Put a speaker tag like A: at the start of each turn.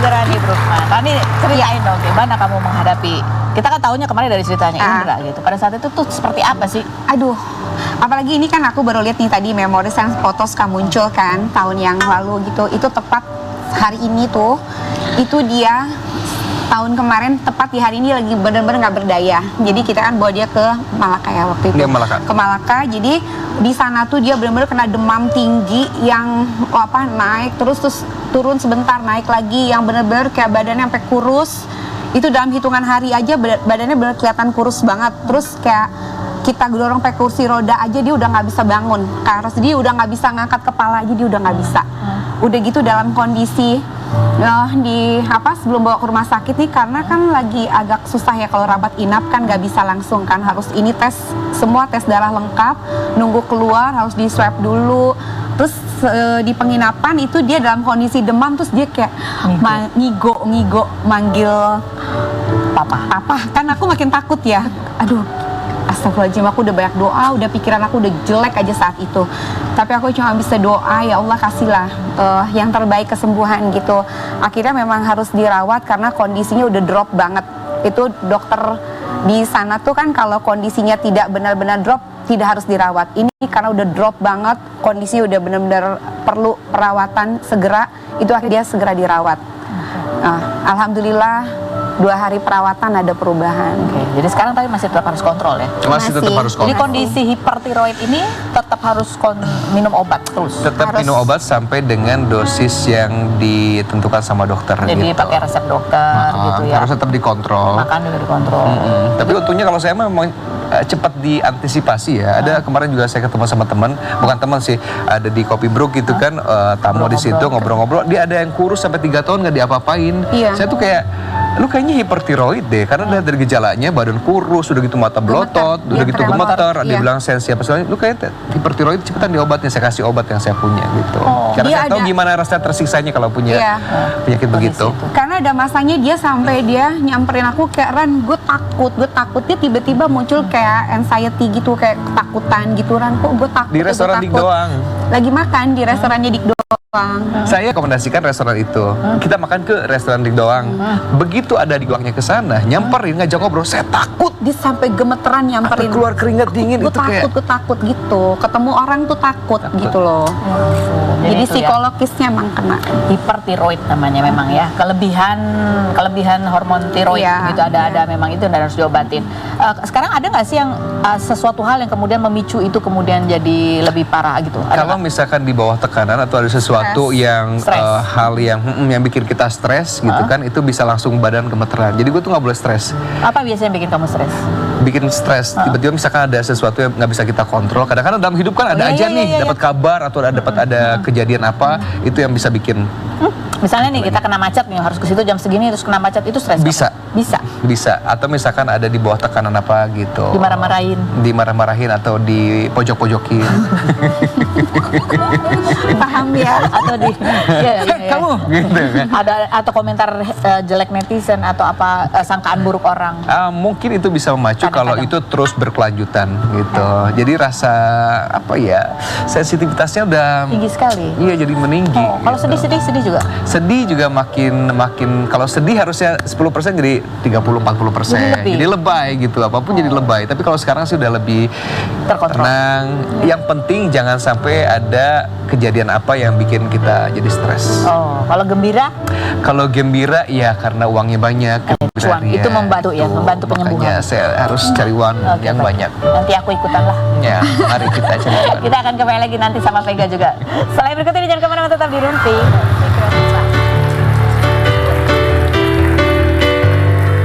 A: segera nih Brukma. Tadi ceritain dong gimana kamu menghadapi. Kita kan tahunya kemarin dari ceritanya Indra gitu. Pada saat itu tuh seperti apa sih?
B: Aduh, apalagi ini kan aku baru lihat nih tadi memoris yang foto suka muncul kan tahun yang lalu gitu. Itu tepat hari ini tuh, itu dia tahun kemarin tepat di hari ini lagi bener-bener nggak berdaya. Jadi kita kan bawa dia ke Malaka ya waktu itu. Ke Malaka. Jadi di sana tuh dia bener-bener kena demam tinggi yang naik terus turun sebentar naik lagi yang bener-bener kayak badannya sampai kurus. Itu dalam hitungan hari aja badannya bener kelihatan kurus banget. Terus kayak kita dorong pakai kursi roda aja dia udah nggak bisa bangun. Karena dia udah nggak bisa ngangkat kepala aja dia udah nggak bisa. Udah gitu dalam kondisi sebelum bawa ke rumah sakit nih karena kan lagi agak susah ya kalau rawat inap kan nggak bisa langsung kan harus ini semua tes darah lengkap nunggu keluar harus di swab dulu terus di penginapan itu dia dalam kondisi demam terus dia kayak ngigo manggil papa kan aku makin takut ya aduh astagfirullahaladzim aku udah banyak doa udah pikiran aku udah jelek aja saat itu tapi aku cuma bisa doa ya Allah kasihlah yang terbaik kesembuhan gitu akhirnya memang harus dirawat karena kondisinya udah drop banget itu dokter di sana tuh kan kalau kondisinya tidak benar-benar drop tidak harus dirawat ini karena udah drop banget kondisi udah benar-benar perlu perawatan segera itu akhirnya segera dirawat alhamdulillah 2 hari perawatan ada perubahan.
A: Jadi sekarang tapi masih tetap harus kontrol ya?
C: Masih tetap harus kontrol.
A: Jadi kondisi hipertiroid ini tetap harus minum obat terus?
C: Tetap minum obat sampai dengan dosis yang ditentukan sama dokter.
A: Jadi pakai resep dokter gitu ya?
C: Harus tetap dikontrol.
A: Makan juga dikontrol.
C: Tapi untungnya kalau saya memang cepat diantisipasi ya. Ada kemarin juga saya ketemu sama teman, bukan teman sih, ada di Kopi Brook gitu kan, tamu di situ ngobrol-ngobrol. Dia ada yang kurus sampai 3 tahun nggak diapa-apain. Saya tuh kayak lu kayaknya hipertiroid deh karena dari gejalanya badan kurus udah gitu mata belotot udah gitu gemeter ada bilang sensi apa soalnya lu kayak hipertiroid cepetan diobatin saya kasih obat yang saya punya gitu karena saya tahu gimana rasa tersiksanya kalau punya penyakit begitu
B: karena ada masanya dia sampai dia nyamperin aku kayak Ran gue takut dia tiba-tiba muncul kayak anxiety gitu kayak ketakutan gitu Ran kok gue takut
C: di restoran Dik doang
B: lagi makan di restorannya Dik doang
C: saya rekomendasikan restoran itu kita makan ke restoran Dik doang begitu ada di guangnya ke sana nyamperin ngajak ngobrol saya takut
B: dia sampai gemeteran nyamperin
C: keluar keringat dingin
B: gue takut gitu ketemu orang tuh takut gitu loh jadi psikologisnya emang kena
A: hipertiroid namanya memang ya kelebihan hormon tiroid gitu ada memang itu dan harus diobatin sekarang ada nggak sih yang sesuatu hal yang kemudian memicu itu kemudian jadi lebih parah gitu
C: kalau misalkan di bawah tekanan atau ada sesuatu yang hal yang bikin kita stres gitu kan itu bisa langsung badan gemeteran jadi gue tuh nggak boleh stres
A: apa biasanya bikin kamu stres?
C: Bikin stres tiba-tiba misalkan ada sesuatu yang nggak bisa kita kontrol kadang-kadang dalam hidup kan ada aja dapat kabar atau ada kejadian apa itu yang bisa bikin
A: misalnya nih kita kena macet nih harus ke situ jam segini terus kena macet itu stres
C: bisa atau misalkan ada di bawah tekanan apa gitu dimarah-marahin atau dipojok-pojokin
B: paham ya
A: atau
C: kamu gitu kan
A: ada atau komentar jelek netizen atau apa sangkaan buruk orang
C: mungkin itu bisa memacu kalau itu terus berkelanjutan gitu jadi rasa sensitivitasnya udah
A: tinggi sekali
C: iya jadi meninggi
A: kalau sedih juga
C: makin kalau sedih harusnya 10% jadi 30-40% jadi lebay gitu apapun jadi lebay tapi kalau sekarang sih udah lebih tenang yang penting jangan sampai ada kejadian apa yang bikin kita jadi stres kalau gembira ya karena uangnya banyak
A: itu membantu ya membantu penyembuhan
C: makanya saya harus cari uang yang banyak
A: nanti aku ikutan lah
C: ya mari kita cari uang
A: kita akan kembali lagi nanti sama Vega juga selain berikut ini jangan kemana-mana tetap di Rumpi